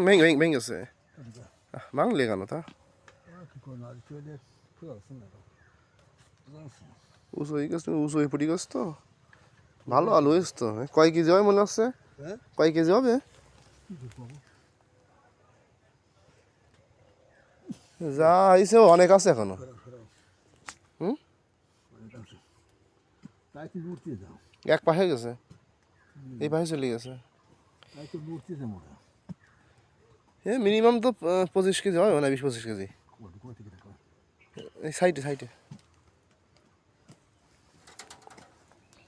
ভেঙে গেছে ভাঙলে কেন তা উঁচু হয়ে গেছে উঁচু হয়ে পড়ে গেছে তো ভালো আলু হয়েছে তো কয় কেজি হবে মনে হচ্ছে কয় কেজি হবে যা হয়েছে অনেক আছে এখনো হুম এক পাশে গেছে এই পাশে চলে গেছে মিনিমাম তো 25 কেজি হয় না 20-25 কেজি এই সাইডে